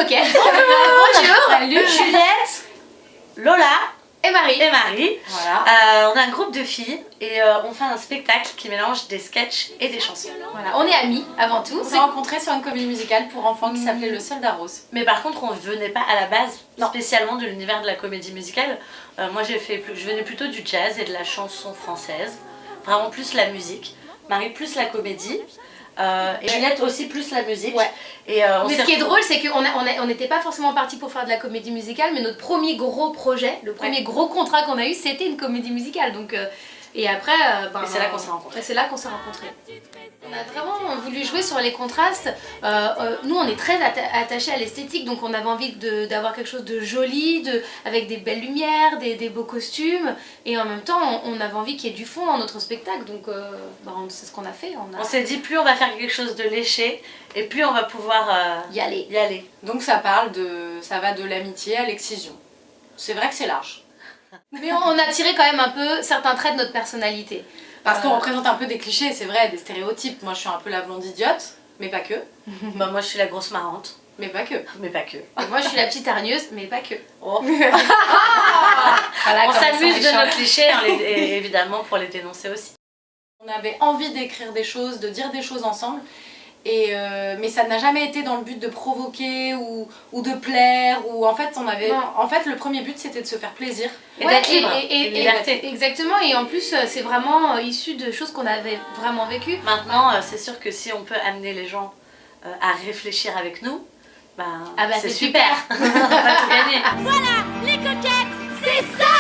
coquettes. Bonjour. Salut Juliette, Lola Et Marie. et Marie. Voilà. On a un groupe de filles et on fait un spectacle qui mélange des sketchs et des chansons. Voilà, on est amis avant tout. On s'est rencontrés sur une comédie musicale pour enfants qui s'appelait Le Soldat Rose. Mais par contre, on venait pas à la base spécialement de l'univers de la comédie musicale. Moi, je venais plutôt du jazz et de la chanson française. Vraiment plus la musique. Marie plus la comédie. Et Juliette aussi plus la musique. Ouais. Et, Mais ce qui est drôle, c'est qu'on n'était pas forcément parti pour faire de la comédie musicale, mais notre premier gros projet, le premier gros contrat qu'on a eu, c'était une comédie musicale. Donc, et après, Et c'est là qu'on s'est rencontrés. C'est là qu'on s'est rencontrés. On a vraiment voulu jouer sur les contrastes. Nous, on est très attachés à l'esthétique, donc on avait envie d'avoir quelque chose de joli, avec des belles lumières, des beaux costumes, et en même temps, on avait envie qu'il y ait du fond dans notre spectacle, donc c'est ce qu'on a fait. On s'est dit, plus on va faire quelque chose de léché, et plus on va pouvoir y aller. Donc ça va de l'amitié à l'excision. C'est vrai que c'est large. Mais on a tiré quand même un peu certains traits de notre personnalité. Parce qu'on représente un peu des clichés, c'est vrai, des stéréotypes. Moi je suis un peu la blonde idiote, mais pas que. Bah, moi, je suis la grosse marrante. Mais pas que. Mais pas que. Et moi je suis la petite hargneuse, mais pas que. Oh. Voilà, On comment s'amuse ça de méchant. nos clichés, hein, et évidemment pour les dénoncer aussi. On avait envie d'écrire des choses, de dire des choses ensemble. Mais ça n'a jamais été dans le but de provoquer ou de plaire. En fait, le premier but c'était de se faire plaisir. Et d'être libre, et une liberté. Exactement, et en plus c'est vraiment issu de choses qu'on avait vraiment vécues. Maintenant, c'est sûr que si on peut amener les gens à réfléchir avec nous, Ah bah, c'est c'est super. On va tout gagner. Voilà, les coquettes, c'est ça!